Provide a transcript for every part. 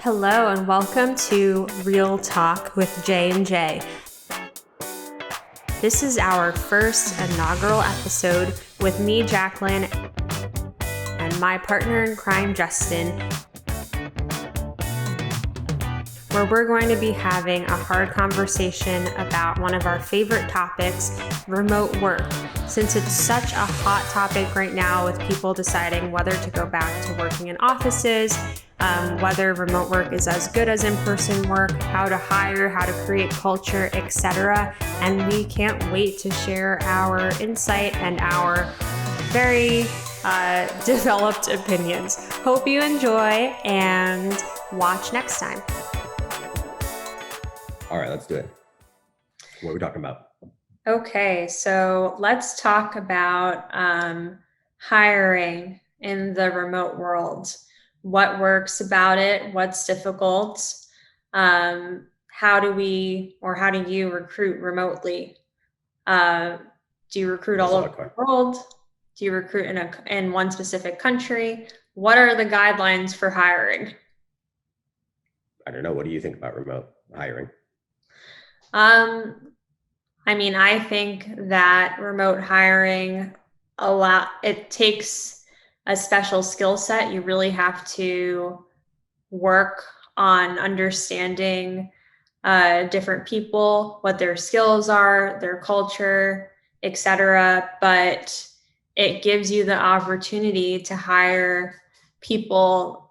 Hello and welcome to Real Talk with J&J. This is our first inaugural episode with me, Jacqueline, and my partner in crime, Justin, where we're going to be having a hard conversation about one of our favorite topics, remote work. Since it's such a hot topic right now with people deciding whether to go back to working in offices, whether remote work is as good as in-person work, how to hire, how to create culture, etc. And we can't wait to share our insight and our very developed opinions. Hope you enjoy and watch next time. All right, let's do it. What are we talking about? Okay, so let's talk about hiring in the remote world. What works about it? What's difficult? How do you recruit remotely? Do you recruit all over the world? Do you recruit in one specific country? What are the guidelines for hiring? I don't know. What do you think about remote hiring? I think that remote hiring it takes a special skill set. You really have to work on understanding different people, what their skills are, their culture, etc. But it gives you the opportunity to hire people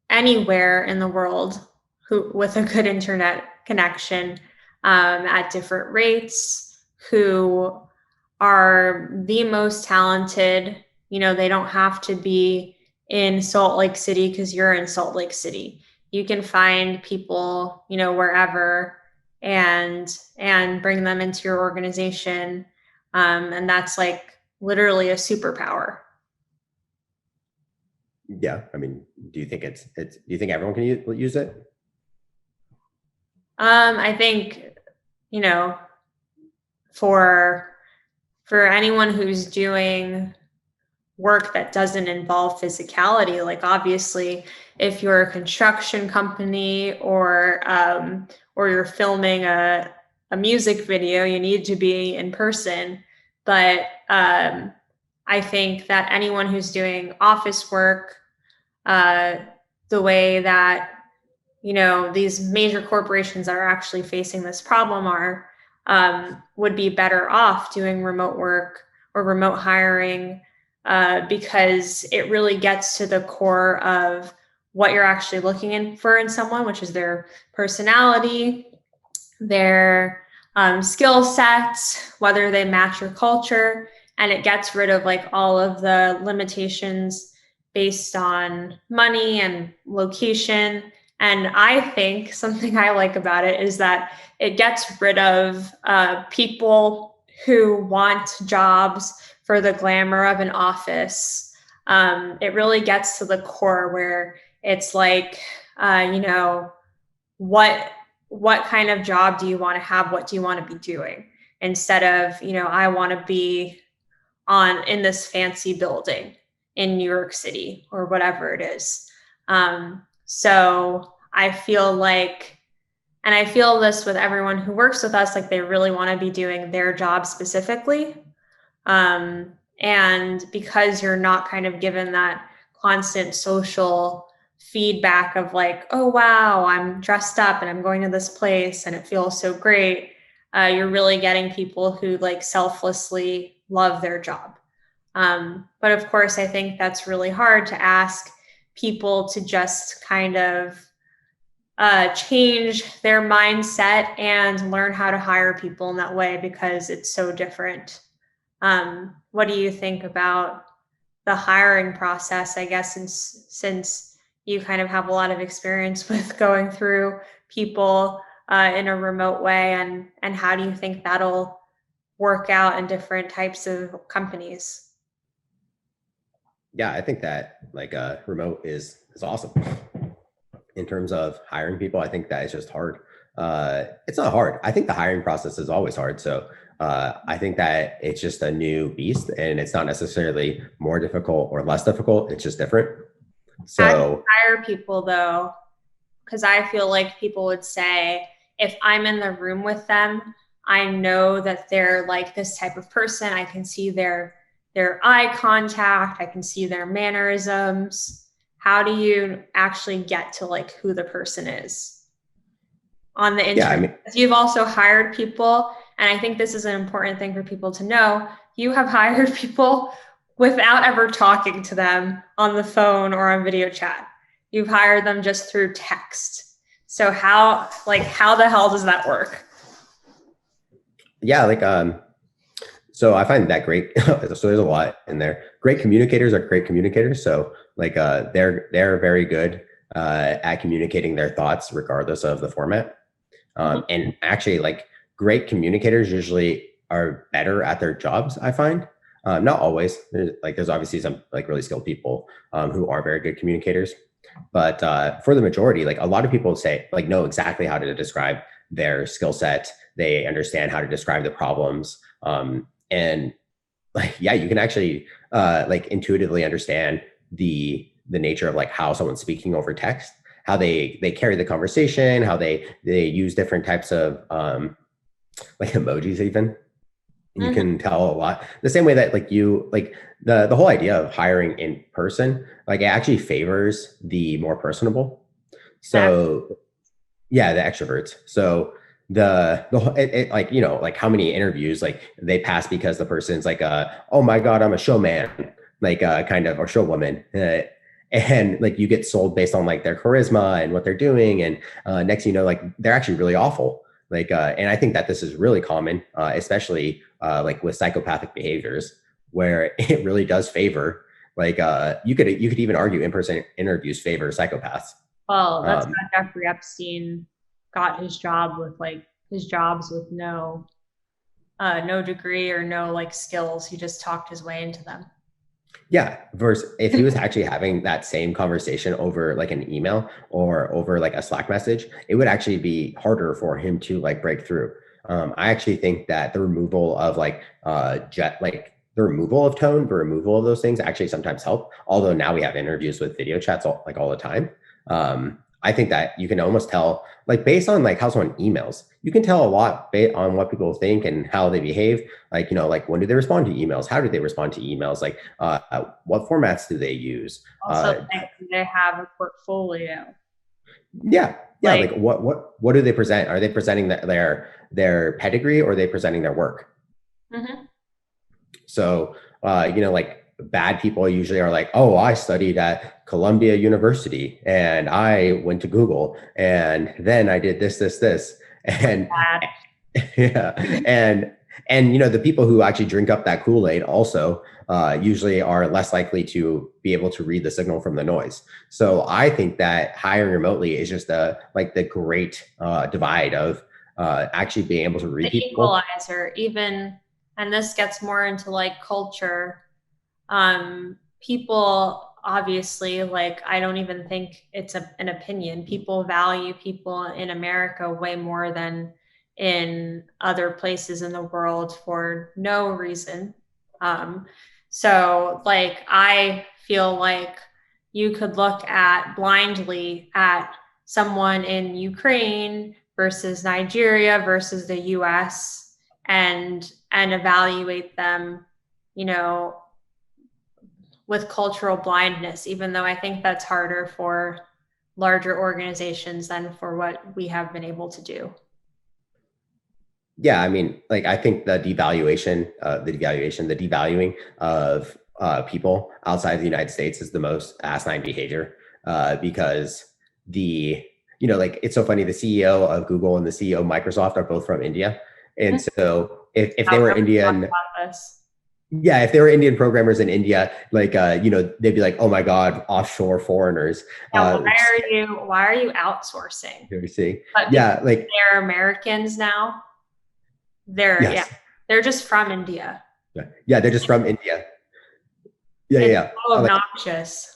anywhere in the world with a good internet connection at different rates, who are the most talented. They don't have to be in Salt Lake City because you're in Salt Lake City. You can find people, wherever and bring them into your organization. And that's like literally a superpower. Yeah. Do you think do you think everyone can use it? I think, for anyone who's doing work that doesn't involve physicality, like obviously if you're a construction company or you're filming a music video, you need to be in person. But I think that anyone who's doing office work, the way that these major corporations that are actually facing this problem would be better off doing remote work or remote hiring, because it really gets to the core of what you're actually looking for in someone, which is their personality, their skill sets, whether they match your culture, and it gets rid of like all of the limitations based on money and location. And I think something I like about it is that it gets rid of people who want jobs for the glamour of an office. It really gets to the core where it's like, what kind of job do you want to have? What do you want to be doing? Instead of, I want to be in this fancy building in New York City or whatever it is. So I feel like, and I feel this with everyone who works with us, like they really want to be doing their job specifically. And because you're not kind of given that constant social feedback of like, oh, wow, I'm dressed up and I'm going to this place and it feels so great. You're really getting people who like selflessly love their job. But of course, I think that's really hard to ask people to just kind of change their mindset and learn how to hire people in that way, because it's so different. What do you think about the hiring process, I guess, since you kind of have a lot of experience with going through people in a remote way, and how do you think that'll work out in different types of companies? Yeah, I think that like remote is awesome. In terms of hiring people, I think that it's just hard. It's not hard. I think the hiring process is always hard. So I think that it's just a new beast, and it's not necessarily more difficult or less difficult. It's just different. So how do you hire people though? because I feel like people would say, if I'm in the room with them, I know that they're like this type of person. I can see their eye contact, I can see their mannerisms. How do you actually get to like who the person is on the Yeah, I internet? mean, You've also hired people, and I think this is an important thing for people to know. You have hired people without ever talking to them on the phone or on video chat. You've hired them just through text. So how the hell does that work? yeah, like so I find that great. So there's a lot in there. Great communicators are great communicators. So like they're very good at communicating their thoughts regardless of the format. Mhm. And actually, like great communicators usually are better at their jobs. I find not always. There's obviously some like really skilled people who are very good communicators, but for the majority, like a lot of people say like know exactly how to describe their skill set. They understand how to describe the problems, and like yeah, you can actually like intuitively understand the nature of like how someone's speaking over text, how they carry the conversation, how they use different types of like emojis even. You Mhm. can tell a lot the same way that like you like the whole idea of hiring in person, like it actually favors the more personable. That So yeah, the extroverts. So like like how many interviews like they pass because the person's like oh my god, I'm a showman, like kind of, or showwoman, and like you get sold based on like their charisma and what they're doing, and next you know like they're actually really awful. Like and I think that this is really common, especially like with psychopathic behaviors, where it really does favor like you could even argue in-person interviews favor psychopaths. well, that's um, how Jeffrey Epstein got his job with like his jobs with no degree or no like skills. He just talked his way into them. Yeah, versus if he was actually having that same conversation over like an email or over like a Slack message, it would actually be harder for him to like break through. I actually think that the removal of like jet like the removal of tone, the removal of those things actually sometimes help. Although now we have interviews with video chats all the time. I think that you can almost tell like based on like how someone emails, you can tell a lot on what people think and how they behave. Like like when do they respond to emails? How do they respond to emails? Like what formats do they use? Also, like, do they have a portfolio? Yeah, Like, like what do they present? Are they presenting their pedigree, or are they presenting their work? mhm. So like bad people usually are like, oh, I studied at Columbia University and I went to Google and then I did this, and Bad. yeah, and the people who actually drink up that Kool-Aid also usually are less likely to be able to read the signal from the noise. So I think that hiring remotely is just like the great divide of actually being able to read The people. equalizer, even, and this gets more into like culture. People obviously, like, I don't even think it's an opinion. People value people in America way more than in other places in the world for no reason. Um, so, like, I feel like you could look at blindly at someone in Ukraine versus Nigeria versus the US and evaluate them, you know, with cultural blindness, even though I think that's harder for larger organizations than for what we have been able to do. Yeah, I mean, like I think the devaluing of people outside the United States is the most asinine behavior because the like it's so funny. The CEO of Google and the CEO of Microsoft are both from India, and so if they How were come we talk Indian, about this? yeah, if they were Indian programmers in India, like they'd be like, oh my god, offshore foreigners. Yeah, Uh, why are you outsourcing? you see, But because yeah, like they're Americans now, they're yeah, yes, they're just from India. yeah, they're just from India. Yeah, yeah, It's yeah. so Like, obnoxious.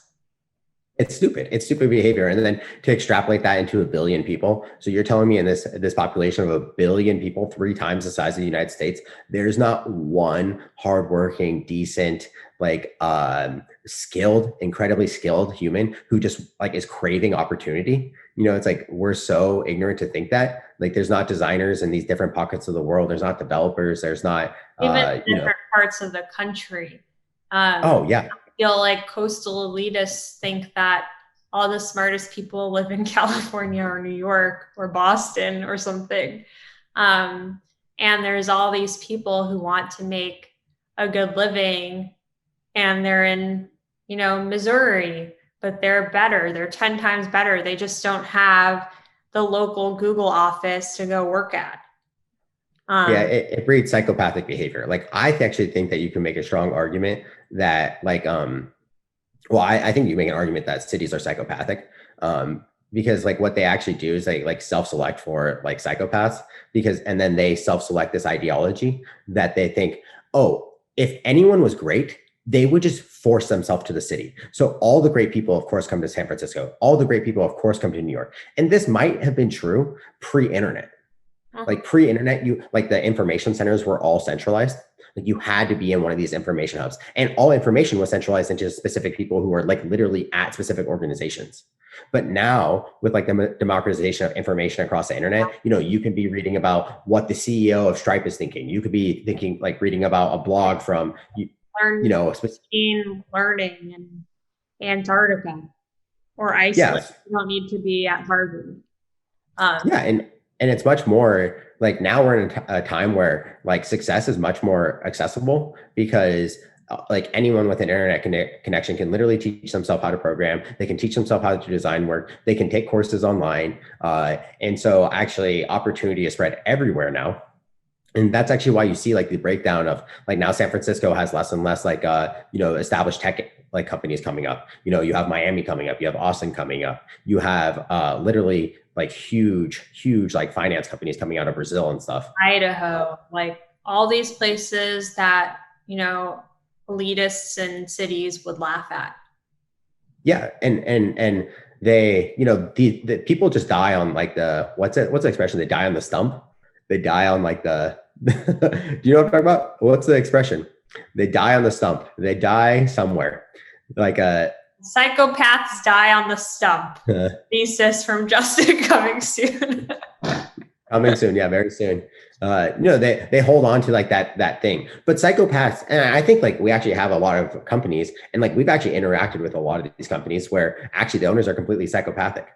it's stupid. It's stupid behavior. And then to extrapolate that into a billion people. So you're telling me in this population of a billion people, 3 times the size of the United States, there's not one hardworking, decent, like skilled, incredibly skilled human who just like is craving opportunity. It's like we're so ignorant to think that like there's not designers in these different pockets of the world. There's not developers. There's not, Even different parts of the country. oh yeah, I feel like coastal elitists think that all the smartest people live in California or New York or Boston or something. Um, and there's all these people who want to make a good living and they're in, Missouri, but they're better. They're 10 times better. They just don't have the local Google office to go work at. yeah, Um, it breeds psychopathic behavior. Like I actually think that you can make a strong argument that like well, I think you make an argument that cities are psychopathic, because like what they actually do is they like self-select for like psychopaths, because and then they self-select this ideology that they think, oh, if anyone was great, they would just force themselves to the city. So all the great people, of course, come to San Francisco. All the great people, of course, come to New York. And this might have been true pre-internet. Like pre-internet, you like the information centers were all centralized. Like you had to be in one of these information hubs, and all information was centralized into specific people who were like literally at specific organizations. But now with like the democratization of information across the internet, you can be reading about what the CEO of Stripe is thinking. You could be thinking like reading about a blog from learn machine learning in Antarctica or Iceland. yes. You don't need to be at Harvard. Yeah, and it's much more like now we're in a time where like success is much more accessible because like anyone with an internet connection can literally teach themselves how to program. They can teach themselves how to do design work. They can take courses online, and so actually opportunity is spread everywhere now. And that's actually why you see like the breakdown of like now San Francisco has less and less like established tech like companies coming up. You have Miami coming up, you have Austin coming up, you have literally like huge like finance companies coming out of Brazil and stuff. Idaho, like all these places that, elitists and cities would laugh at. Yeah, and they, the people just die on like what's the expression? They die on the stump. They die on like the do you know what I'm talking about? What's the expression? They die on the stump. They die somewhere. Like psychopaths die on the stump. Thesis from Justin coming soon. Coming soon, yeah, very soon. They hold on to like that thing. But psychopaths, and I think like we actually have a lot of companies, and like we've actually interacted with a lot of these companies where actually the owners are completely psychopathic,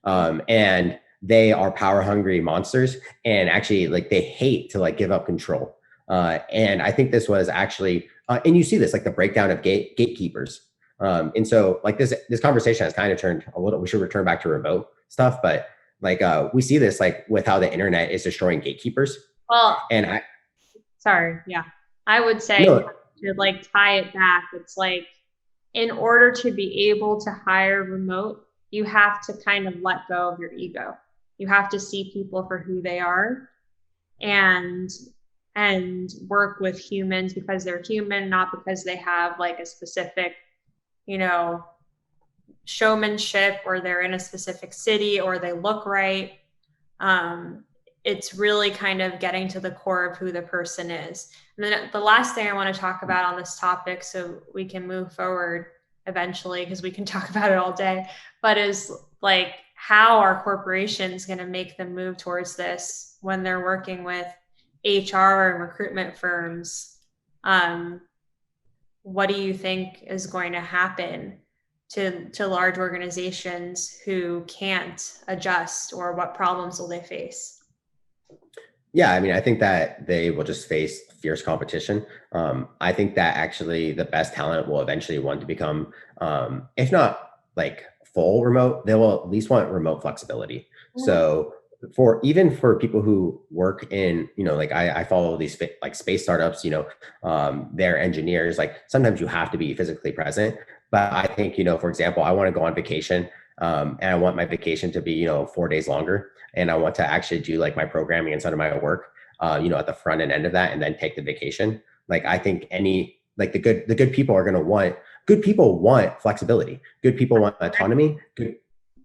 and they are power hungry monsters, and actually like they hate to like give up control. And I think this was actually, and you see this like the breakdown of gatekeepers. And so like this conversation has kind of turned a little. We should return back to remote stuff, but like we see this like with how the internet is destroying gatekeepers. Well, And I would say to like tie it back, it's like in order to be able to hire remote, you have to kind of let go of your ego. You have to see people for who they are and work with humans because they're human, not because they have like a specific, showmanship or they're in a specific city or they look right. It's really kind of getting to the core of who the person is. And then the last thing I want to talk about on this topic, so we can move forward eventually, because we can talk about it all day, but is like how are corporations going to make them move towards this when they're working with HR and recruitment firms? What do you think is going to happen to large organizations who can't adjust, or what problems will they face? Yeah, I mean, I think that they will just face fierce competition. I think that actually the best talent will eventually want to become, if not like full remote, they will at least want remote flexibility. Mm-hmm. So even for people who work in, like I follow these like space startups, they're engineers, like sometimes you have to be physically present. But I think, for example, I want to go on vacation, and I want my vacation to be, 4 days longer. And I want to actually do like my programming inside of my work, at the front and end of that, and then take the vacation. Like I think the good people are going to want, good people want flexibility. Good people want autonomy.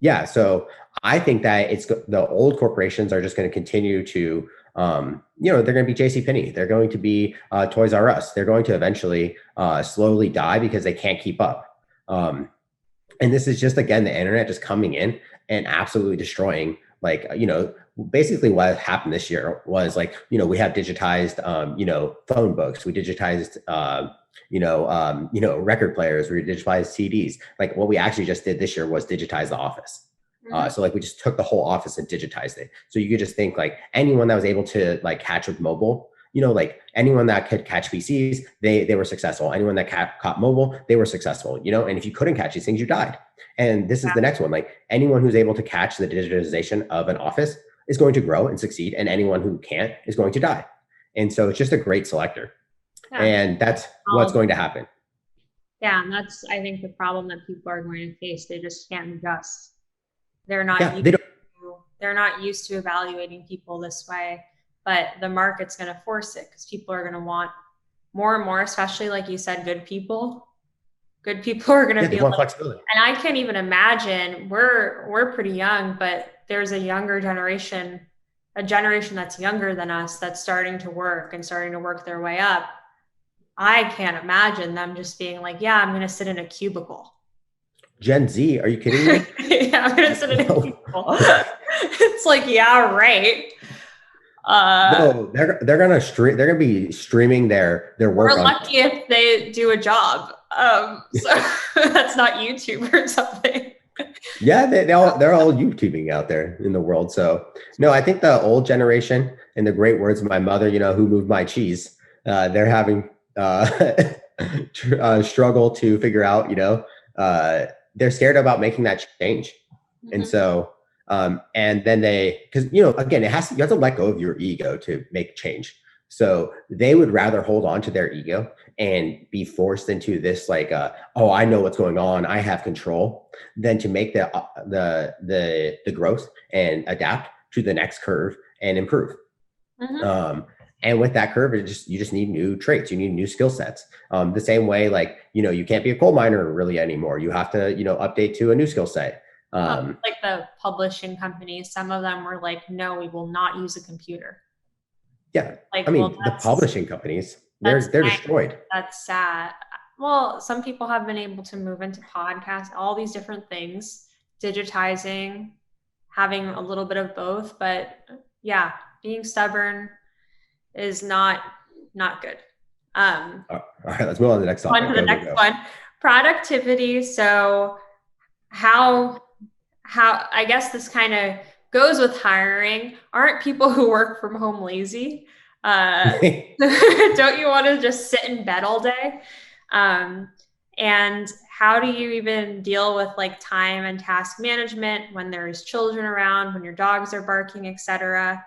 Yeah. So I think that the old corporations are just going to continue to, they're going to be JCPenney. They're going to be Toys R Us. They're going to eventually slowly die because they can't keep up. And this is just, again, the internet just coming in and absolutely destroying, like, basically what happened this year was, like, we have digitized, phone books, we digitized, record players, we digitized CDs. Like, what we actually just did this year was digitize the office. Mhm. So like we just took the whole office and digitized it. So you could just think, like, anyone that was able to like catch with mobile, like anyone that could catch PCs, they were successful. Anyone that caught mobile, they were successful, and if you couldn't catch these things, you died. And this is the next one. Like, anyone who's able to catch the digitization of an office is going to grow and succeed, and anyone who can't is going to die. And so it's just a great selector. Yeah. And that's what's going to happen. Yeah, and that's, I think, the problem that people are going to face. They just can't adjust. They're not Yeah, used they're not used to evaluating people this way, but the market's going to force it because people are going to want more and more, especially like you said, good people. Good people are going to be they want like, flexibility. and I can't even imagine, we're pretty young, but there's a younger generation, a generation that's younger than us that's starting to work and starting to work their way up. I can't imagine them just being like, yeah, I'm going to sit in a cubicle. Gen Z, are you kidding me? Yeah, I'm going to sit in a cubicle. It's like, yeah, right. No, they're gonna stream. They're gonna be streaming their work. We're lucky if they do a job. So that's not YouTube or something. Yeah, they're all YouTubing out there in the world. So no, I think the old generation, in the great words of my mother, who moved my cheese, they're having struggle to figure out. They're scared about making that change, and so and then because again, you have to let go of your ego to make change. So they would rather hold on to their ego and be forced into this, like, oh, I know what's going on, I have control, than to make the growth and adapt to the next curve and improve. And with that curve, you just need new traits, you need new skill sets. The same way, like, you can't be a coal miner really anymore. You have to, update to a new skill set. Like the publishing companies, some of them were like, no, we will not use a computer. Yeah. Like, I mean, the publishing companies, they're destroyed. That's sad. Well, some people have been able to move into podcasts, all these different things, digitizing, having a little bit of both. But yeah, being stubborn is not good. All right, let's move on to the next topic. On to the next one. Productivity. So how I guess this kind of goes with hiring. Aren't people who work from home lazy? Don't you want to just sit in bed all day? And how do you even deal with like time and task management when there's children around, when your dogs are barking, etc.?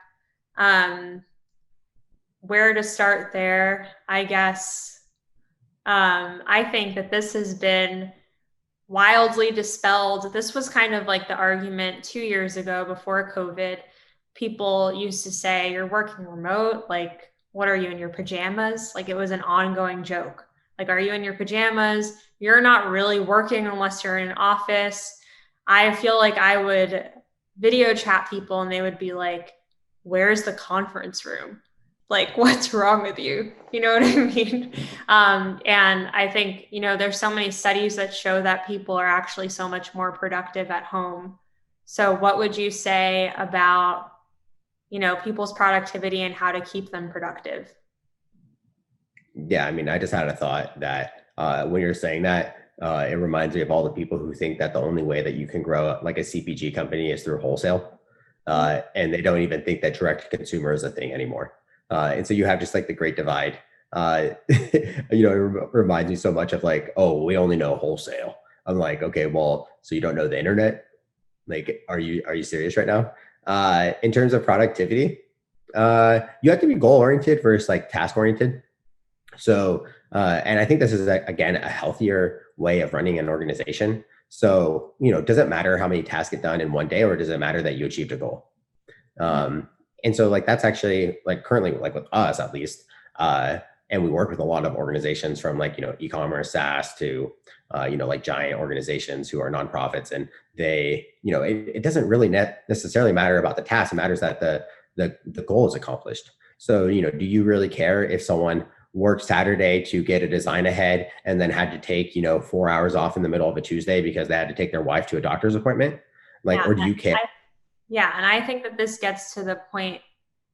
Where to start there, I guess. I think that this has been wildly dispelled. This was kind of like the argument 2 years ago before COVID. People used to say, you're working remote. Like, what are you, in your pajamas? Like, it was an ongoing joke. Like, are you in your pajamas? You're not really working unless you're in an office. I feel like I would video chat people and they would be like, where's the conference room? Like, what's wrong with you? You know what I mean? And I think, there's so many studies that show that people are actually so much more productive at home. So what would you say about, people's productivity and how to keep them productive? Yeah, I mean, I just had a thought that when you're saying that, it reminds me of all the people who think that the only way that you can grow like a CPG company is through wholesale. And they don't even think that direct to consumer is a thing anymore. And so you have just like the great divide. It reminds me so much of like, oh, we only know wholesale. I'm like, okay, well, so you don't know the internet? Like, are you serious right now? In terms of productivity, you have to be goal oriented versus like task oriented. So, and I think this is again a healthier way of running an organization. So, does it matter how many tasks get done in one day, or does it matter that you achieved a goal? And so like, that's actually like currently like with us at least, and we work with a lot of organizations from like, e-commerce, SaaS to, like giant organizations who are nonprofits, and they, it doesn't really necessarily matter about the task. It matters that the goal is accomplished. So, do you really care if someone worked Saturday to get a design ahead and then had to take, 4 hours off in the middle of a Tuesday because they had to take their wife to a doctor's appointment? Like, Yeah. or do you care? Yeah, and I think that this gets to the point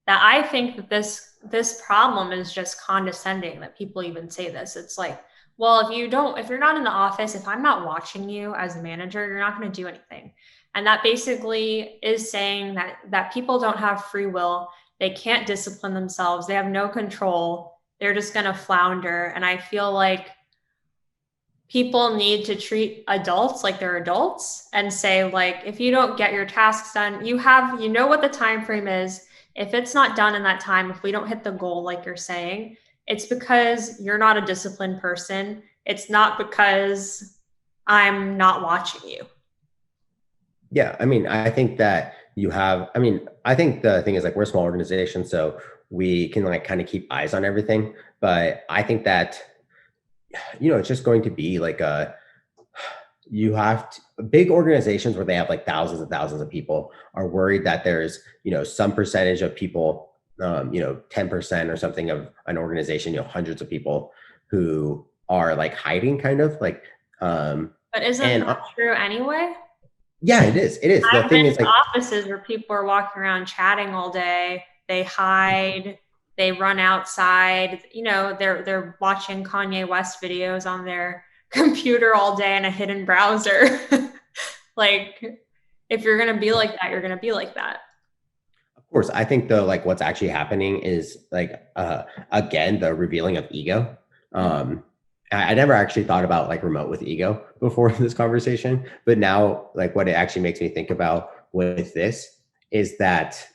that I think that this problem is just condescending that people even say this. It's like, well, if you're not in the office, if I'm not watching you as a manager, you're not going to do anything. And that basically is saying that people don't have free will. They can't discipline themselves. They have no control. They're just going to flounder. And I feel like people need to treat adults like they're adults and say, like, if you don't get your tasks done, you know what the time frame is. If it's not done in that time, if we don't hit the goal like you're saying, it's because you're not a disciplined person. It's not because I'm not watching you. Yeah, I mean, I think that you have, I mean, I think the thing is like we're a small organization, so we can like kind of keep eyes on everything. But I think that, it's just going to be like you have big organizations where they have like thousands and thousands of people are worried that there's, some percentage of people, 10% or something of an organization, hundreds of people who are like hiding kind of like, But isn't and that true anyway? yeah, it is. It is. The I've been thing is to like, offices where people are walking around chatting all day. They hide, they run outside, they're watching Kanye West videos on their computer all day in a hidden browser. Like, if you're going to be like that, you're going to be like that. of course, I think though, like what's actually happening is like, again, the revealing of ego. I never actually thought about like remote with ego before this conversation, but now like what it actually makes me think about with this is that,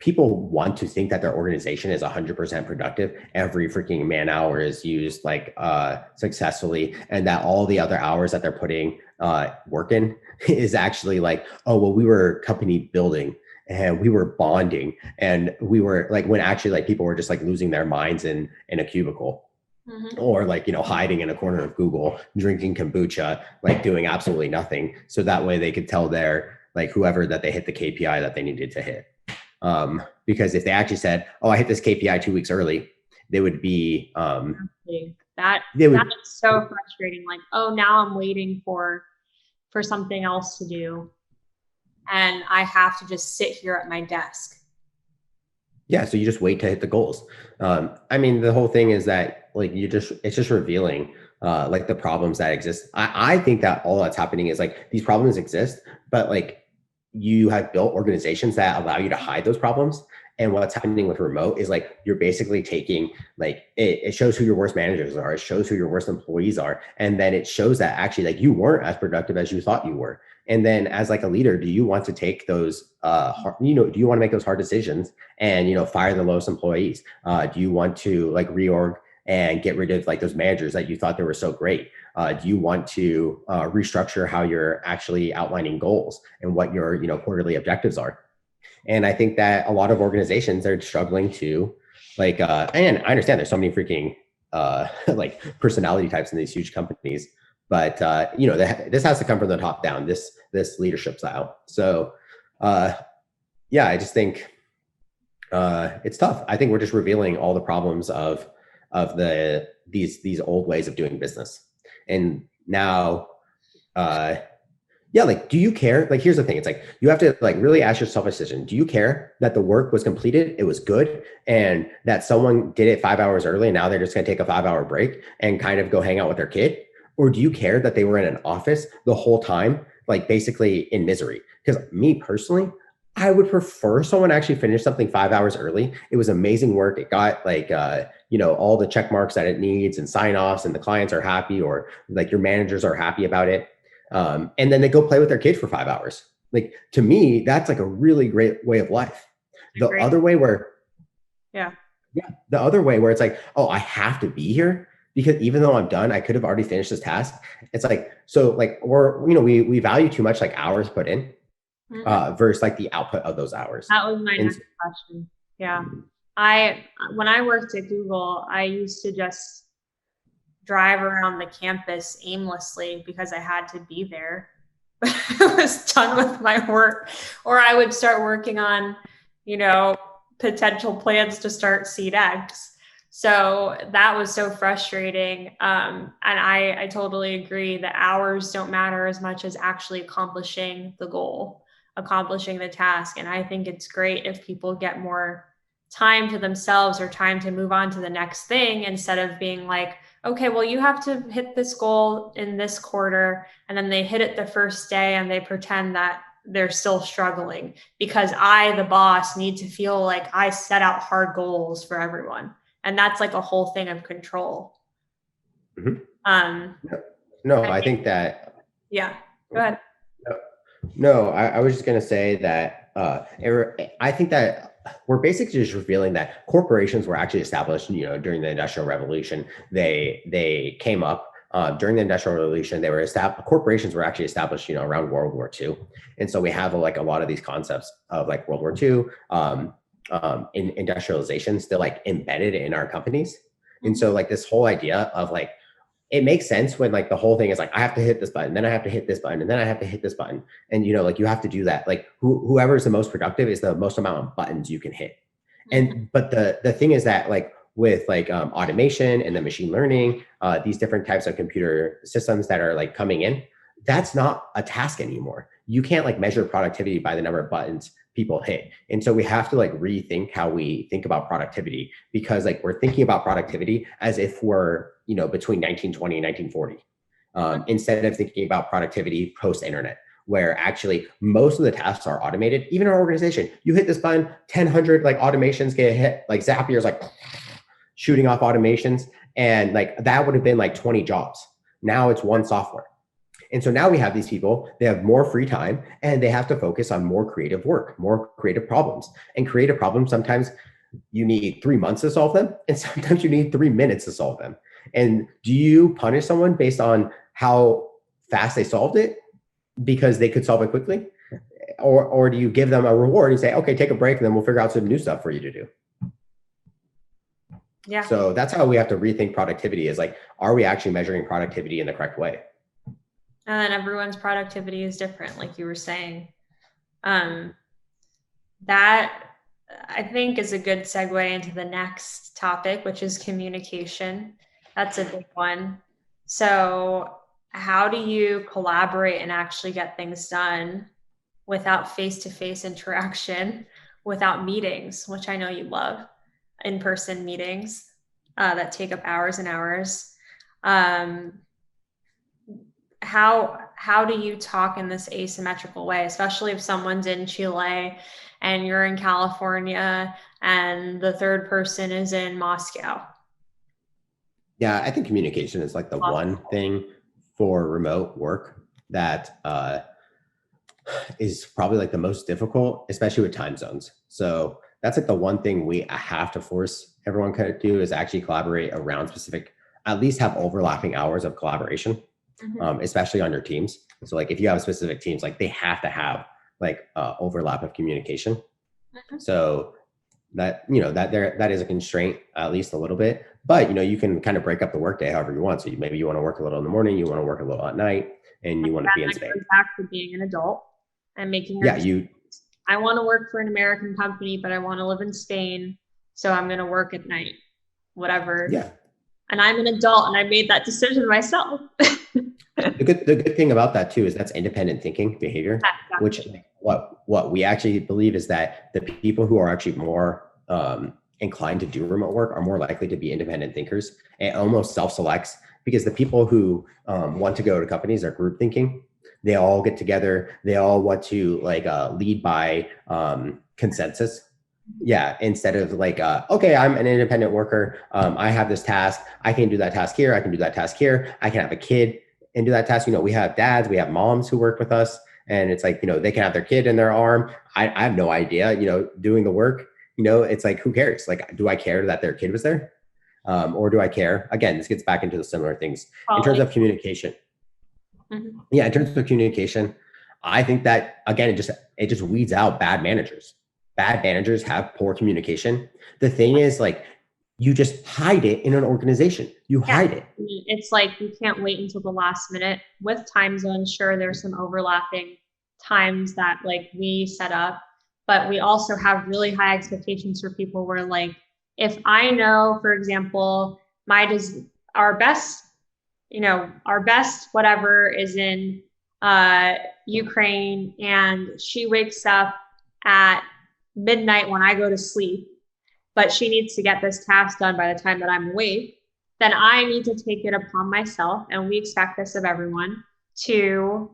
people want to think that their organization is 100% productive. Every freaking man hour is used like successfully, and that all the other hours that they're putting work in is actually like, oh, well, we were company building and we were bonding and we were like, when actually like people were just like losing their minds in a cubicle Mm-hmm. or like, hiding in a corner of Google, drinking kombucha, like doing absolutely nothing. So that way they could tell their like whoever that they hit the KPI that they needed to hit. Because if they actually said, "Oh, I hit this KPI 2 weeks early," they would be, That they that would, is so frustrating. Like, oh, now I'm waiting for something else to do, and I have to just sit here at my desk. yeah. So you just wait to hit the goals. I mean, the whole thing is that like it's just revealing like the problems that exist. I think that all that's happening is like these problems exist, but like you have built organizations that allow you to hide those problems. And what's happening with remote is like you're basically taking like it shows who your worst managers are, it shows who your worst employees are, and then it shows that actually like you weren't as productive as you thought you were. And then as like a leader, do you want to take those do you want to make those hard decisions and fire the lowest employees? Do you want to like reorg and get rid of like those managers that you thought they were so great? Do you want to restructure how you're actually outlining goals and what your quarterly objectives are? And I think that a lot of organizations are struggling to like, and I understand there's so many freaking like personality types in these huge companies, but this has to come from the top down. This leadership style. So yeah, I just think it's tough. I think we're just revealing all the problems of these old ways of doing business. And now, yeah, like, do you care? Like, here's the thing. It's like, you have to like really ask yourself a decision. Do you care that the work was completed? It was good. And that someone did it 5 hours early and now they're just going to take a 5 hour break and kind of go hang out with their kid? Or do you care that they were in an office the whole time, like basically in misery? Because me personally, I would prefer someone actually finish something 5 hours early. It was amazing work. It got like, all the check marks that it needs and sign offs, and the clients are happy, or like your managers are happy about it. And then they go play with their kid for 5 hours. Like, to me, that's like a really great way of life. The Great. other way where, Yeah. yeah, the other way where it's like, oh, I have to be here because even though I'm done, I could have already finished this task. It's like, so like, we value too much like hours put in Mm-hmm. versus like the output of those hours. That was my And next question. Yeah. When I worked at Google, I used to just drive around the campus aimlessly because I had to be there. I was done with my work, or I would start working on, potential plans to start SeedX. So that was so frustrating. And I totally agree that hours don't matter as much as actually accomplishing the goal, accomplishing the task. And I think it's great if people get more time to themselves or time to move on to the next thing instead of being like, okay, well, you have to hit this goal in this quarter. And then they hit it the first day and they pretend that they're still struggling because I, the boss, need to feel like I set out hard goals for everyone. And that's like a whole thing of control. Mhm. Um, No, I I think, think that. yeah, go ahead. No, I was just going to say that I think that we're basically just revealing that corporations were actually established, during the Industrial Revolution. They came up during the Industrial Revolution. They were established. Corporations were actually established, around World War II, and so we have like a lot of these concepts of like World War II in industrialization still like embedded in our companies. And so like this whole idea of like it makes sense when like the whole thing is like I have to hit this button, then I have to hit this button, and then I have to hit this button, and like you have to do that. Like whoever is the most productive is the most amount of buttons you can hit. And but the thing is that like with like automation and the machine learning, these different types of computer systems that are like coming in, that's not a task anymore. You can't like measure productivity by the number of buttons people hit. And so we have to like rethink how we think about productivity because like we're thinking about productivity as if we're, between 1920 and 1940, instead of thinking about productivity post internet, where actually most of the tasks are automated. Even in our organization, you hit this button, 1,000 like automations get hit, like Zapier's like shooting off automations. And like that would have been like 20 jobs. Now it's one software. And so now we have these people, they have more free time and they have to focus on more creative work, more creative problems. And creative problems, sometimes you need 3 months to solve them, and sometimes you need 3 minutes to solve them. And do you punish someone based on how fast they solved it because they could solve it quickly? Or do you give them a reward and say, okay, take a break and then we'll figure out some new stuff for you to do? Yeah. So that's how we have to rethink productivity is like, are we actually measuring productivity in the correct way? And then everyone's productivity is different, like you were saying. That I think is a good segue into the next topic, which is communication. That's a big one. So, how do you collaborate and actually get things done without face to face interaction, without meetings, which I know you love, in person meetings that take up hours and hours? Um, how do you talk in this asymmetrical way, especially if someone's in Chile and you're in California and the third person is in Moscow? Yeah, I think communication is like the one thing for remote work that is probably like the most difficult, especially with time zones. So that's like the one thing we have to force everyone to do is actually collaborate around specific, at least have overlapping hours of collaboration, especially on your teams. So like if you have specific teams, like they have to have like overlap of communication. So that, that is a constraint, at least a little bit, but you can kind of break up the workday however you want. So maybe you want to work a little in the morning, you want to work a little at night, and you want to be in Spain. Goes back to being an adult and making your Yeah, I want to work for an American company, but I want to live in Spain, so I'm going to work at night, whatever. Yeah. And I'm an adult, and I made that decision myself. The good thing about that too is that's independent thinking behavior, which what we actually believe is that the people who are actually more inclined to do remote work are more likely to be independent thinkers and almost self-selects, because the people who want to go to companies are group thinking. They all get together. They all want to like lead by consensus. Yeah, instead of like, okay, I'm an independent worker. I have this task. I can do that task here. I can do that task here. I can have a kid and do that task. We have dads, we have moms who work with us, and it's like, they can have their kid in their arm. I have no idea, doing the work, it's like, who cares? Like, do I care that their kid was there? Or do I care? Again, this gets back into the similar things in terms of communication. Yeah, in terms of communication, I think that again, it just weeds out bad managers. Bad managers have poor communication. The thing is, like, you just hide it in an organization. You hide it. It's like you can't wait until the last minute. With time zones, sure, there's some overlapping times that like we set up, but we also have really high expectations for people where like If I know, for example, our best, our best whatever is in uh, Ukraine, and she wakes up at midnight when I go to sleep, but she needs to get this task done by the time that I'm awake, then I need to take it upon myself, and we expect this of everyone, to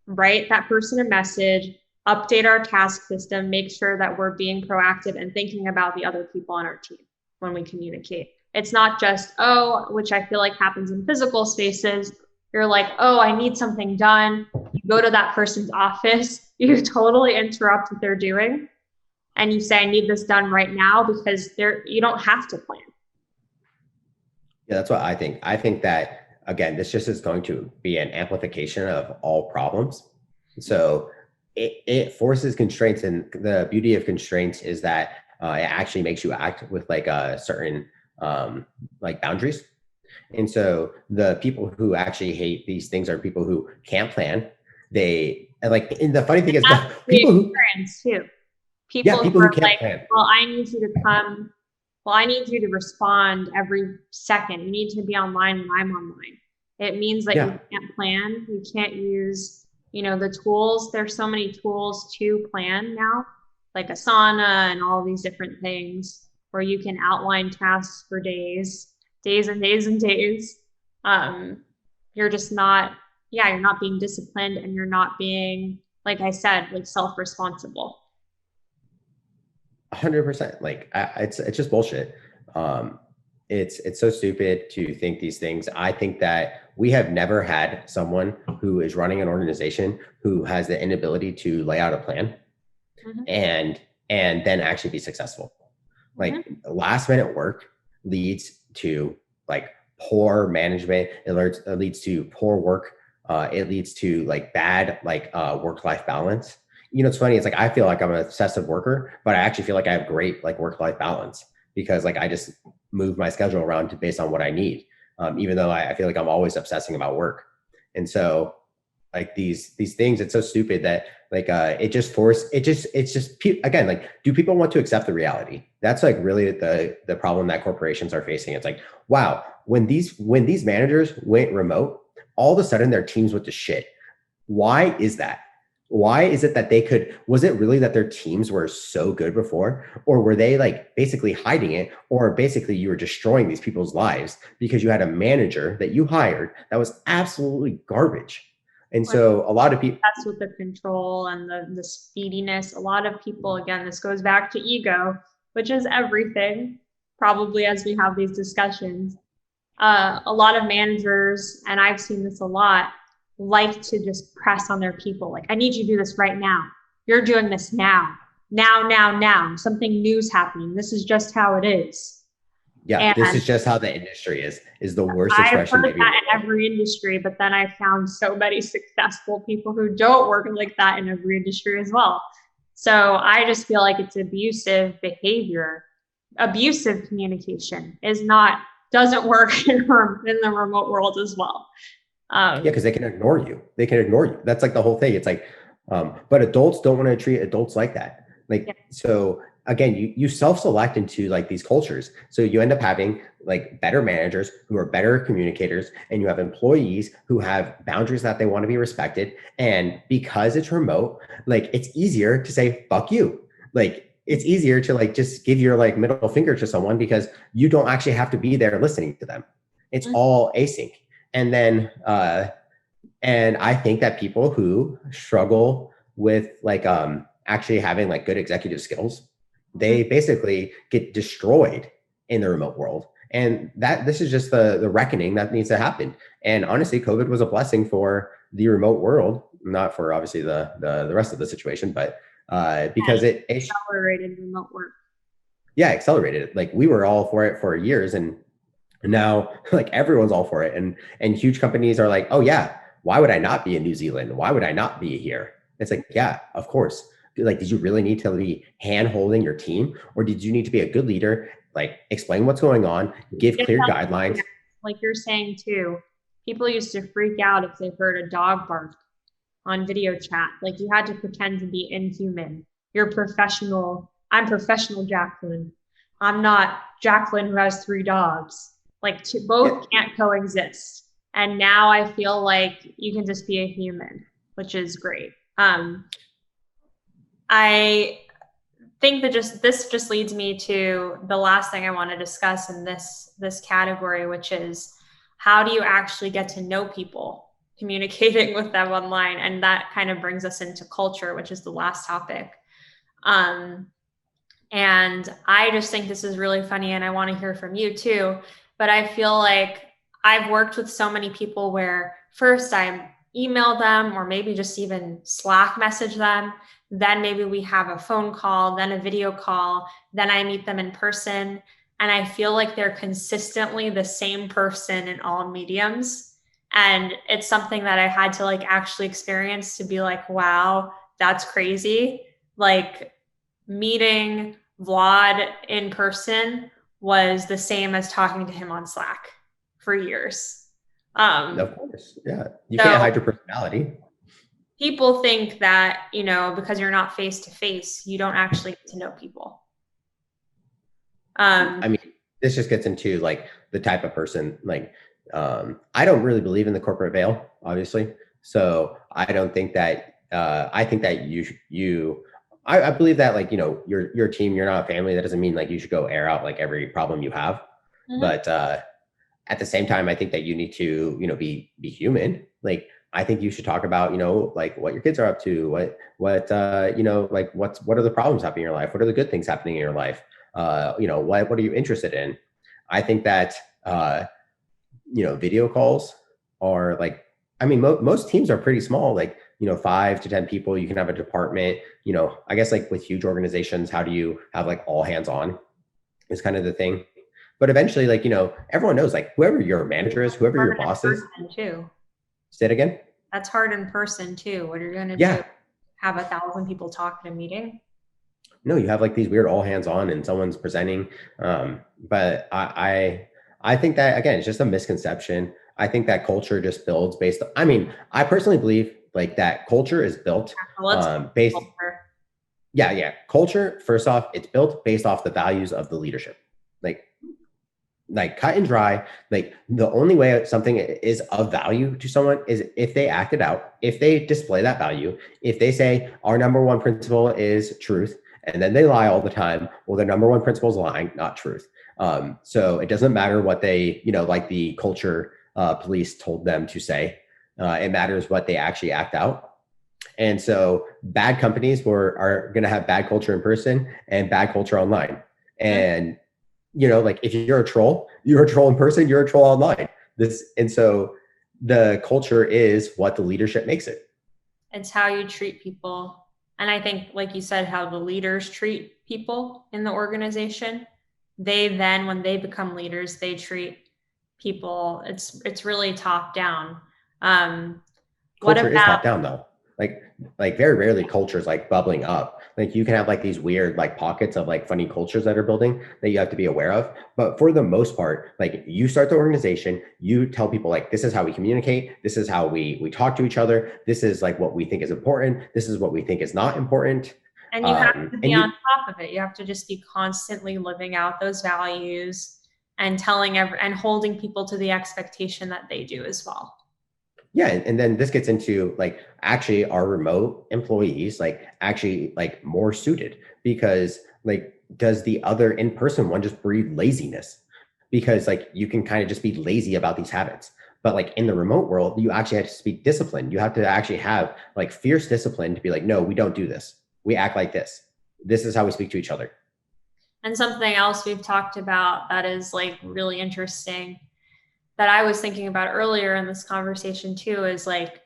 write that person a message, update our task system, make sure that we're being proactive and thinking about the other people on our team when we communicate. It's not just, oh, which I feel like happens in physical spaces. You're like, oh, I need something done. You go to that person's office, you totally interrupt what they're doing, and you say, I need this done right now, because you don't have to plan. Yeah, that's what I think. I think that again, this just is going to be an amplification of all problems. So it forces constraints, and the beauty of constraints is that it actually makes you act with like a certain like boundaries. And so the people who actually hate these things are people who can't plan. They like, and the funny thing is, That's the the people who, experience too. yeah, People who people who are can't like, plan. well, I need you to come. Well, I need you to respond every second. You need to be online when I'm online. It means that you Yeah, can't plan. You can't use, the tools. There's so many tools to plan now, like Asana and all these different things where you can outline tasks for days, days and days and days. Um, you're just not, yeah, you're not being disciplined, and you're not being, like I said, like self-responsible. 100%. Like it's just bullshit. Um, it's so stupid to think these things. I think that we have never had someone who is running an organization who has the inability to lay out a plan Mm-hmm. and and then actually be successful. Mm-hmm. Like last minute work leads to like poor management. It leads to poor work. It leads to like bad like work life balance. You know, it's funny. It's like I feel like I'm an obsessive worker, but I actually feel like I have great like work life balance because like I just move my schedule around based on what I need. Even though I feel like I'm always obsessing about work, and so like these things, it's so stupid that like it's just again, like, do people want to accept the reality? That's like really the problem that corporations are facing. It's like, wow, when these managers went remote, all of a sudden their teams went to shit. Why is that? Why is it that was it really that their teams were so good before, or were they like basically hiding it, or basically you were destroying these people's lives because you had a manager that you hired that was absolutely garbage? And so a lot of people, That's with the control and the speediness. A lot of people, again, this goes back to ego, which is everything, probably, as we have these discussions. A lot of managers, and I've seen this a lot, like to just press on their people. Like, I need you to do this right now. You're doing this now. Now, now, now. Something new's happening. This is just how it is. yeah, this And is just how the industry is the worst I've expression heard maybe in that the in world. every industry, but then I found so many successful people who don't work like that in every industry as well. So I just feel like it's abusive behavior. Abusive communication doesn't work in the remote world as well. Yeah, Um, because they can ignore you. They can ignore you. That's like the whole thing. It's like, but adults don't want to treat adults like that. yeah. Like, so again, you self-select into like these cultures. So you end up having like better managers who are better communicators, and you have employees who have boundaries that they want to be respected. And because it's remote, like it's easier to say, fuck you. Like it's easier to like just give your like middle finger to someone because you don't actually have to be there listening to them. It's all async. And then and I think that people who struggle with like actually having like good executive skills, they basically get destroyed in the remote world. And that this is just the reckoning that needs to happen. And honestly, COVID was a blessing for the remote world, not for obviously the rest of the situation, but because it Accelerated remote work. yeah, accelerated it. Like we were all for it for years, and now like everyone's all for it, and huge companies are like, oh yeah, why would I not be in New Zealand? Why would I not be here? It's like, yeah, of course. Like, did you really need to be hand holding your team, or did you need to be a good leader, like explain what's going on, give clear guidelines? Like you're saying too, people used to freak out if they heard a dog bark on video chat. Like you had to pretend to be inhuman. You're professional. I'm professional, Jacqueline. I'm not Jacqueline who has 3 dogs. Like Yeah. both can't coexist. And now I feel like you can just be a human, which is great. I think that just this just leads me to the last thing I want to discuss in this category, which is how do you actually get to know people communicating with them online? And that kind of brings us into culture, which is the last topic. Um, and I just think this is really funny, and I want to hear from you too. But I feel like I've worked with so many people where first I email them or maybe just even Slack message them. Then maybe we have a phone call, then a video call, then I meet them in person. And I feel like they're consistently the same person in all mediums. And it's something that I had to like actually experience to be like, wow, that's crazy. Like, meeting Vlad in person was the same as talking to him on Slack for years. Of course. Yeah. You can't So hide your personality. people think that, because you're not face to face, you don't actually get to know people. I mean, this just gets into like the type of person, like, I don't really believe in the corporate veil, obviously. So I don't think that, I think that I believe that like, your team, you're not a family. That doesn't mean like you should go air out like every problem you have. Mhm. But, at the same time, I think that you need to, be human. Like, I think you should talk about, like what your kids are up to, like what are the problems happening in your life? What are the good things happening in your life? What are you interested in? I think that, uh, video calls are like, I mean, most teams are pretty small, like, 5 to 10 people. You can have a department, I guess like with huge organizations, how do you have like all hands on is kind of the thing. But eventually, like, everyone knows, like, whoever your manager is, whoever your Hard in boss is, person too. say it again. That's hard in person too. What are you going to do? Yeah. Have 1,000 people talk at a meeting? No, you have like these weird all hands on and someone's presenting. But I think that again, it's just a misconception. I think that culture just builds based. I mean, I personally believe like that culture is built Well, let's based. culture. Yeah, yeah. Culture, first off, it's built based off the values of the leadership. Like cut and dry. Like the only way something is of value to someone is if they act it out, if they display that value, if they say our number one principle is truth, and then they lie all the time. Well, their number one principle is lying, not truth. So it doesn't matter what they, like the culture police told them to say. It matters what they actually act out. And so bad companies are going to have bad culture in person and bad culture online. And like if you're a troll in person, you're a troll online. And so the culture is what the leadership makes it. It's how you treat people. And I think, like you said, how the leaders treat people in the organization. They then, when they become leaders, they treat people. It's really top down. Um, what Culture is about top down though. Like very rarely culture is like bubbling up. Like you can have like these weird like pockets of like funny cultures that are building that you have to be aware of. But for the most part, like you start the organization, you tell people like this is how we communicate, this is how we talk to each other, this is like what we think is important, this is what we think is not important. and you have to be And on you top of it. You have to just be constantly living out those values and and holding people to the expectation that they do as well. Yeah, and then this gets into like actually our remote employees like actually like more suited because like does the other in-person one just breed laziness? Because like you can kind of just be lazy about these habits. But like in the remote world, you actually have to be disciplined. You have to actually have like fierce discipline to be like, no, we don't do this. We act like this. This is how we speak to each other. And something else we've talked about that is like really interesting that I was thinking about earlier in this conversation too is like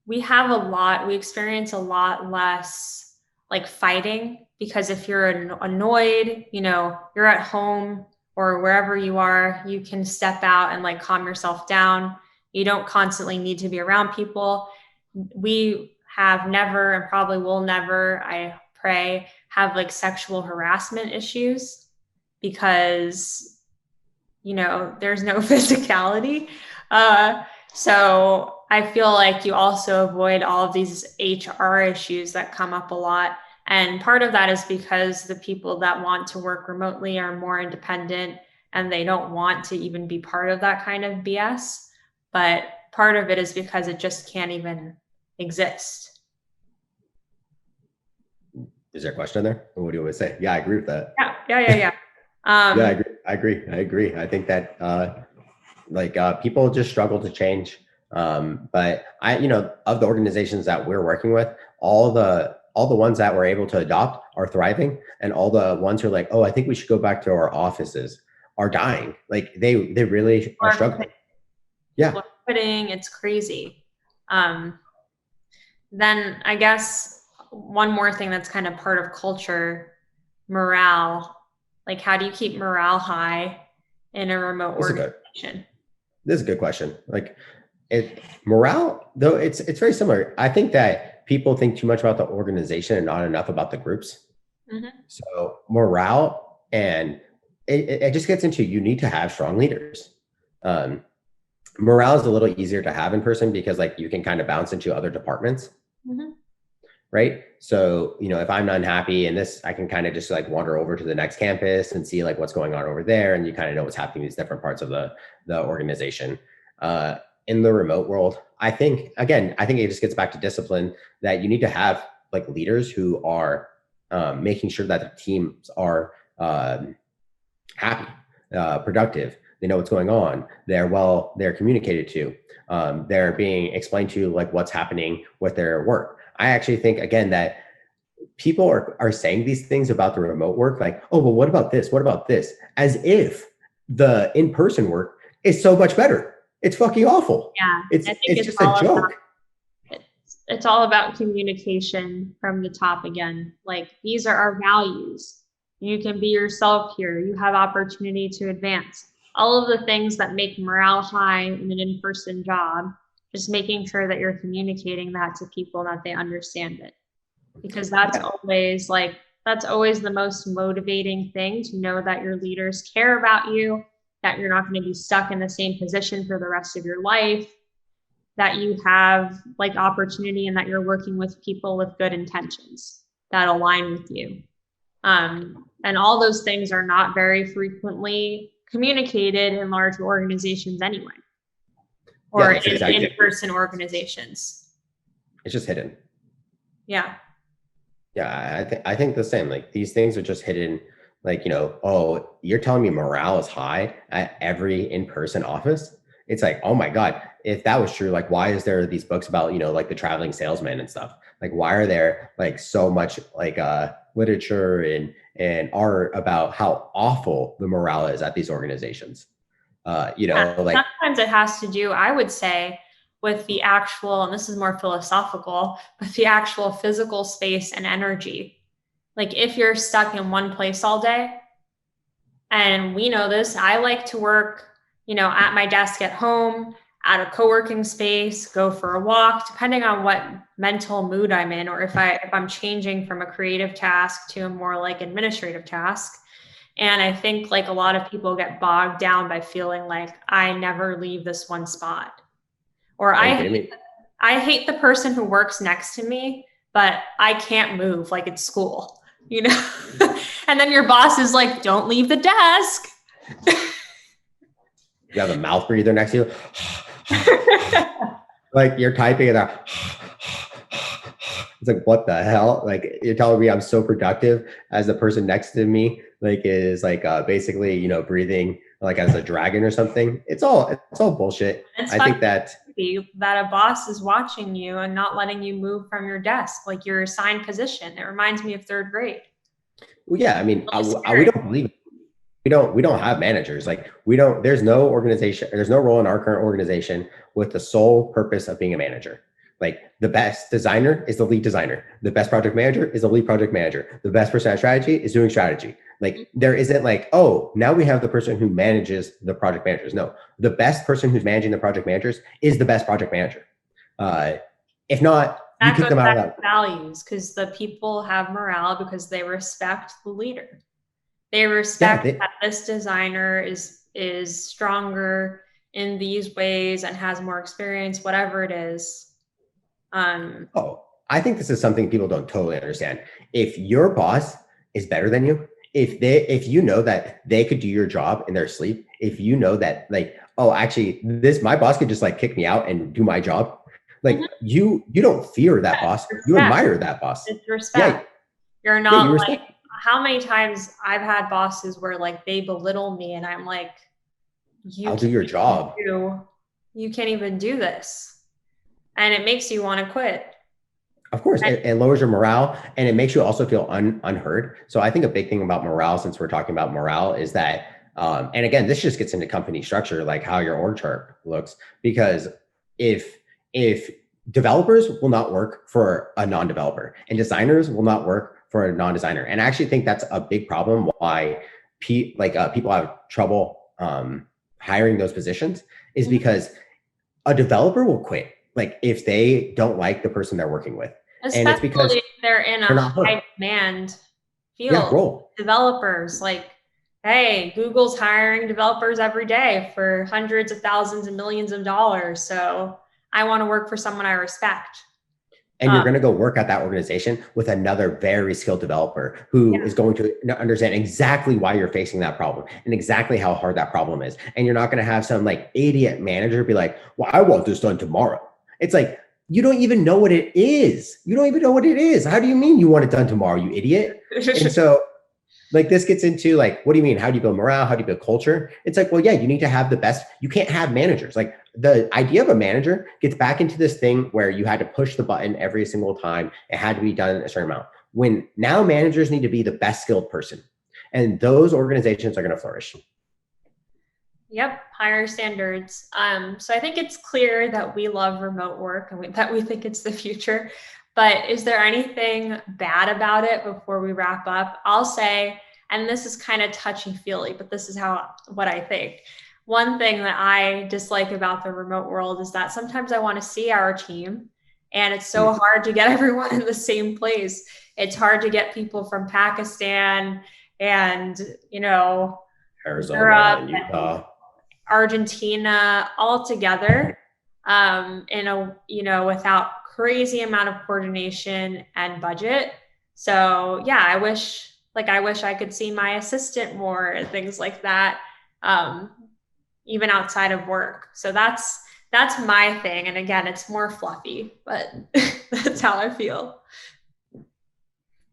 we experience a lot less like fighting because if you're annoyed, you're at home or wherever you are, you can step out and like calm yourself down. You don't constantly need to be around people. We have never and probably will never, I pray, have like sexual harassment issues because there's no physicality. So I feel like you also avoid all of these HR issues that come up a lot. And part of that is because the people that want to work remotely are more independent and they don't want to even be part of that kind of BS. But part of it is because it just can't even exist. Is there a question there? What do you want to say? Yeah, I agree with that. Yeah. Yeah, I agree. I think that people just struggle to change. But of the organizations that we're working with, all the ones that were able to adopt are thriving, and all the ones who are like, oh, I think we should go back to our offices are dying. Like they really are struggling. Yeah. Quitting, it's crazy. Then I guess one more thing that's kind of part of culture, morale. Like, how do you keep morale high in a remote organization? This is a good question. Like morale, though, it's very similar. I think that people think too much about the organization and not enough about the groups. Mm-hmm. So morale, and it just gets into, you need to have strong leaders. Morale is a little easier to have in person because like you can kind of bounce into other departments. Mm-hmm. Right. So, if I'm unhappy in this, I can kind of just like wander over to the next campus and see like what's going on over there. And you kind of know what's happening in these different parts of the organization. In the remote world, I think it just gets back to discipline, that you need to have like leaders who are making sure that the teams are happy, productive. They know what's going on. They're communicated to. They're being explained to like what's happening with their work. I actually think, again, that people are saying these things about the remote work, like, oh, well, what about this? What about this? As if the in-person work is so much better. It's fucking awful. Yeah. It's just a joke. It's all about communication from the top again. Like, these are our values. You can be yourself here. You have opportunity to advance. All of the things that make morale high in an in-person job, just making sure that you're communicating that to people, that they understand it. Because that's always the most motivating thing, to know that your leaders care about you, that you're not going to be stuck in the same position for the rest of your life, that you have like opportunity, and that you're working with people with good intentions that align with you. And all those things are not very frequently communicated in large organizations anyway, or in-person organizations. It's just hidden. Yeah. Yeah, I think the same. Like, these things are just hidden. Like, oh, you're telling me morale is high at every in-person office? It's like, oh my God, if that was true, like, why is there these books about, like the traveling salesman and stuff? Like, why are there like so much like literature and art about how awful the morale is at these organizations? Like, sometimes it has to do, I would say, with the actual, and this is more philosophical, with the actual physical space and energy. Like, if you're stuck in one place all day, and we know this, I like to work, at my desk at home, at a co-working space, go for a walk, depending on what mental mood I'm in, or if I'm changing from a creative task to a more like administrative task. And I think like a lot of people get bogged down by feeling like, I never leave this one spot. Or I hate the person who works next to me, but I can't move, like it's school, And then your boss is like, don't leave the desk. You have a mouth breather next to you. Like, you're typing and it's like, what the hell? Like, you're telling me I'm so productive as the person next to me like is like basically breathing like as a dragon or something. It's all bullshit. I think that a boss is watching you and not letting you move from your desk, like your assigned position. It reminds me of third grade. Well, yeah, I mean, we don't believe it. We don't have managers. Like, there's no organization, there's no role in our current organization with the sole purpose of being a manager. Like, the best designer is the lead designer. The best project manager is the lead project manager. The best person at strategy is doing strategy. Like, there isn't like, oh, now we have the person who manages the project managers. No, the best person who's managing the project managers is the best project manager. If not, you kick them out of that. Values, because the people have morale because they respect the leader. They respect that this designer is stronger in these ways and has more experience, whatever it is. I think this is something people don't totally understand. If your boss is better than you, if you know that they could do your job in their sleep, if you know that like, oh, actually this my boss could just like kick me out and do my job, Mhm. like you don't fear that boss, you Respect. admire that boss. It's Yeah, respect. You're yeah, you not like, respect. how many times I've had bosses where like they belittle me and I'm like, you I'll do can't your even job. do, you can't even do this. And it makes you want to quit. Of course, And it lowers your morale and it makes you also feel unheard. So I think a big thing about morale, since we're talking about morale, is that, and again, this just gets into company structure, like how your org chart looks, because if developers will not work for a non-developer and designers will not work for a non-designer, and I actually think that's a big problem why people have trouble hiring those positions, is because a developer will quit like if they don't like the person they're working with, and it's because especially if they're in they're a not high heard. demand Yeah, field, role. developers, like, hey, Google's hiring developers every day for hundreds of thousands and millions of dollars. So I want to work for someone I respect. And you're going to go work at that organization with another very skilled developer who Yeah. is going to understand exactly why you're facing that problem and exactly how hard that problem is. And you're not going to have some like idiot manager be like, well, I want this done tomorrow. It's like, you don't even know what it is. You don't even know what it is. How do you mean you want it done tomorrow, you idiot? And so like this gets into like, what do you mean? How do you build morale? How do you build culture? It's like, well, yeah, you need to have the best. You can't have managers. Like the idea of a manager gets back into this thing where you had to push the button every single time. It had to be done in a certain amount. When now managers need to be the best skilled person. And those organizations are going to flourish. Yep, higher standards. So I think it's clear that we love remote work and that we think it's the future. But is there anything bad about it before we wrap up? I'll say, and this is kind of touchy feely, but this is how what I think. One thing that I dislike about the remote world is that sometimes I want to see our team, and it's so Hmm. hard to get everyone in the same place. It's hard to get people from Pakistan and, you know, Arizona Europe and and Utah. Argentina all together, in a, without crazy amount of coordination and budget. So yeah, I wish I could see my assistant more and things like that, um, even outside of work. So that's my thing. And again, it's more fluffy, but that's how I feel.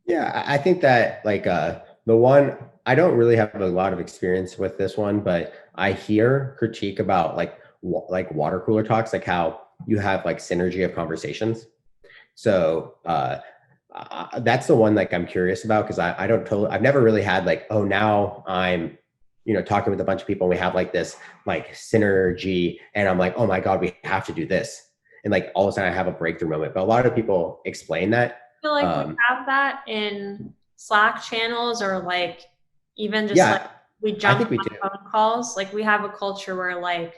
Yeah, I think that like the one I don't really have a lot of experience with this one, but I hear critique about like like water cooler talks, like how you have like synergy of conversations. So that's the one like I'm curious about because I don't totally I've never really had like, oh, now I'm talking with a bunch of people and we have like this like synergy and I'm like, oh my god, we have to do this, and like all of a sudden I have a breakthrough moment. But a lot of people explain that. Feel like we um, have that in Slack channels, or like even just like yeah, we I jump think we do. on phone calls. Like we have a culture where like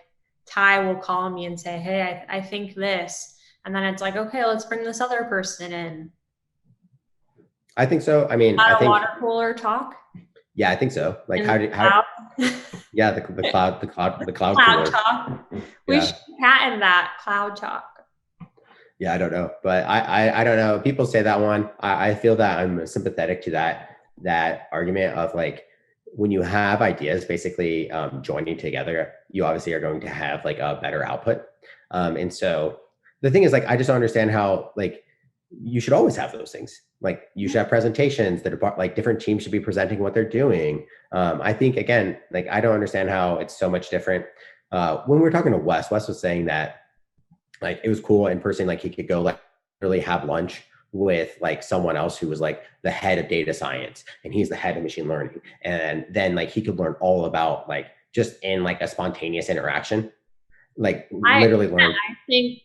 Ty will call me and say, "Hey, I think this," and then it's like, "Okay, let's bring this other person in." I think so. I mean, I Not a think, water cooler talk yeah, I think so. Like in the cloud. yeah, the cloud Cloud cooler. talk. We should Yeah. patent that, cloud talk. Yeah, I don't know, but I don't know. People say that one. I feel that I'm sympathetic to that argument of like when you have ideas basically joining together, you obviously are going to have like a better output. And so the thing is like I just don't understand how like you should always have those things. Like you should have presentations that are like different teams should be presenting what they're doing. I think again, like I don't understand how it's so much different. When we were talking to Wes was saying that like it was cool in person, like he could go like really have lunch with like someone else who was like the head of data science and he's the head of machine learning, and then like he could learn all about like just in like a spontaneous interaction, like literally learn.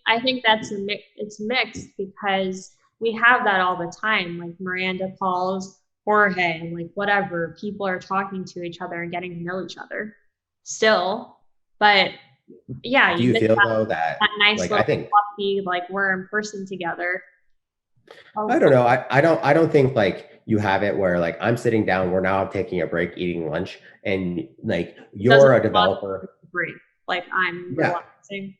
I think that's it's mixed because we have that all the time. Like Miranda calls Jorge, like whatever, people are talking to each other and getting to know each other still. But yeah, Do you you miss feel that, though that that nice like I little think fluffy, like we're in person together. I Oh, don't know. I don't think like you have it where like I'm sitting down, we're now taking a break, eating lunch, and like it doesn't you're a feel developer. great. Like I'm Yeah. relaxing.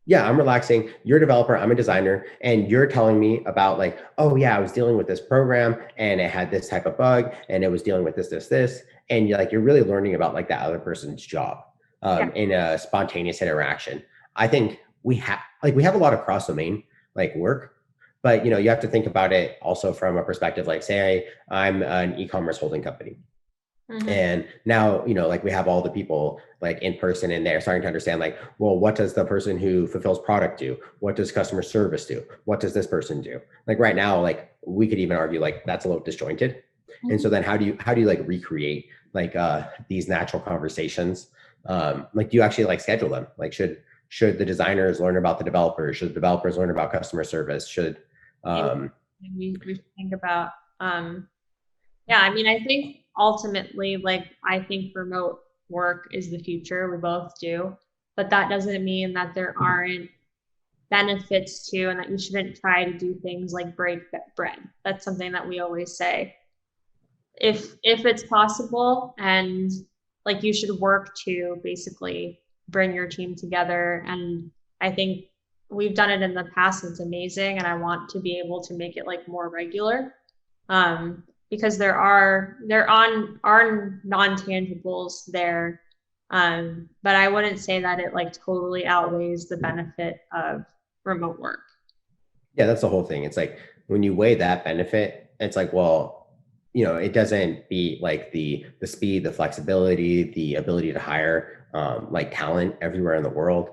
Yeah, I'm relaxing. You're a developer, I'm a designer, and you're telling me about like, oh yeah, I was dealing with this program and it had this type of bug and it was dealing with this, and you're really learning about like that other person's job Yeah. in a spontaneous interaction. I think we have a lot of cross domain like work, but you have to think about it also from a perspective like, say I'm an e-commerce holding company. Mm-hmm. And now, like we have all the people like in person and they're starting to understand like, well, what does the person who fulfills product do? What does customer service do? What does this person do? Like right now, like we could even argue like that's a little disjointed. And so then how do you like recreate like these natural conversations? Like do you actually like schedule them? Like should the designers learn about the developers? Should the developers learn about customer service? Should Maybe um we should think about, yeah, I mean, I think ultimately, like, I think remote work is the future. We both do. But that doesn't mean that there aren't benefits to and that you shouldn't try to do things like break that bread. That's something that we always say. If it's possible, and like you should work to basically bring your team together. And I think we've done it in the past, and it's amazing. And I want to be able to make it like more regular, because there are non-tangibles there. But I wouldn't say that it like totally outweighs the benefit of remote work. Yeah, that's the whole thing. It's like when you weigh that benefit, it's like, well, it doesn't beat like the speed, the flexibility, the ability to hire like talent everywhere in the world.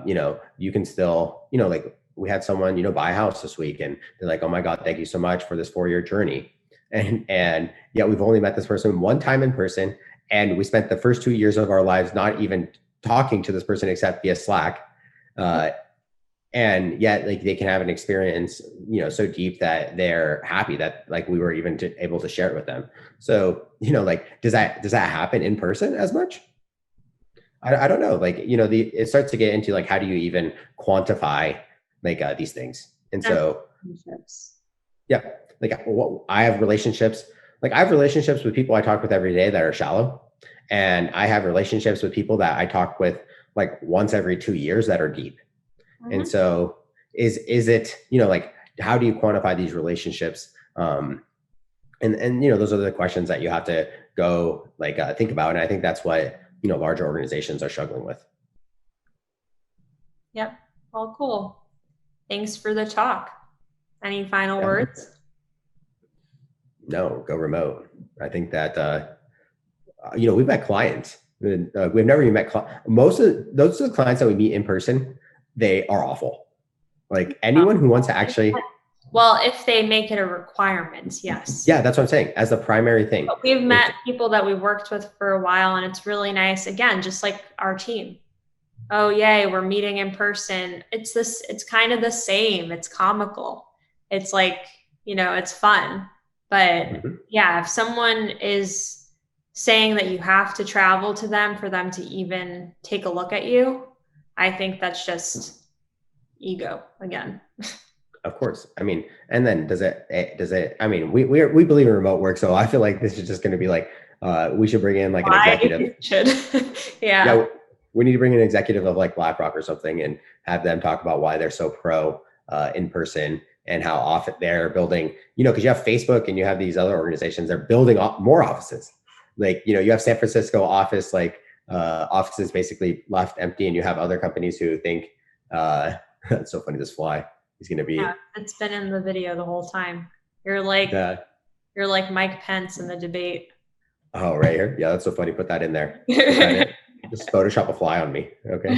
You can still, like we had someone, buy a house this week and they're like, oh my God, thank you so much for this 4-year journey. And yet we've only met this person one time in person. And we spent the first 2 years of our lives not even talking to this person except via Slack. Uh, and yet like they can have an experience so deep that they're happy that like we were even able to share it with them. So like does that happen in person as much? I don't know, like it starts to get into like how do you even quantify like these things. And That's so relationships. yeah, like I have relationships with people I talk with every day that are shallow, and I have relationships with people that I talk with like once every 2 years that are deep. And Mhm. so is it, like how do you quantify these relationships? And those are the questions that you have to go like think about. And I think that's what, larger organizations are struggling with. Yep. Well, cool. Thanks for the talk. Any final Yeah, words? no, go remote. I think that, we've met clients. We've never even met most of those are the clients that we meet in person. They are awful. Like anyone who wants to actually, Well, if they make it a requirement, yes. yeah, that's what I'm saying. As the primary thing, But we've if met people that we've worked with for a while, and it's really nice. Again, just like our team. Oh, yay, we're meeting in person. It's kind of the same. It's comical. It's like, it's fun. But Mhm. yeah, if someone is saying that you have to travel to them for them to even take a look at you, I think that's just ego again. Of course. I mean, and then does it, I mean, we believe in remote work. So I feel like this is just going to be like, we should bring in like an Why executive. should? Yeah. Yeah. We need to bring in an executive of like BlackRock or something and have them talk about why they're so pro in person and how often they're building, cause you have Facebook and you have these other organizations, they're building more offices. Like, you have San Francisco office, like offices basically left empty, and you have other companies who think, it's so funny, this fly. He's going to Yeah, be it's been in the video the whole time. You're like the, you're like Mike Pence in the debate. oh, right here. Yeah, that's so funny. Put that in there. Put that in. Just Photoshop a fly on me. Okay.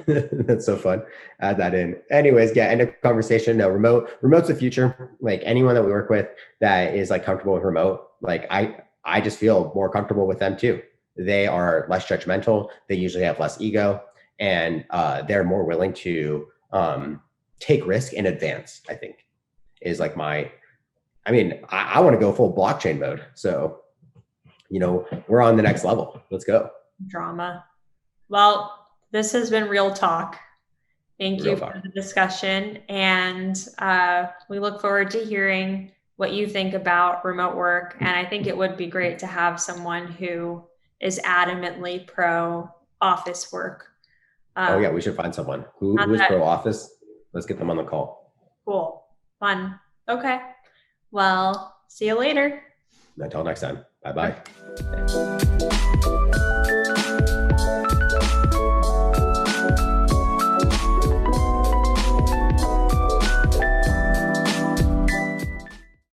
That's so fun. Add that in. Anyways, yeah, end of conversation. No, remote's the future. Like anyone that we work with that is like comfortable with remote, like I just feel more comfortable with them too. They are less judgmental. They usually have less ego, and they're more willing to take risk in advance, I think is like I mean, I want to go full blockchain mode. So, we're on the next level. Let's go. Drama. Well, this has been real talk. Thank Real you for talk. the discussion. And we look forward to hearing what you think about remote work. And I think it would be great to have someone who is adamantly pro office work Oh yeah, we should find someone Not who is that pro office. Let's get them on the call. cool. Fun. Okay. Well, see you later. Until next time. Bye bye. Okay.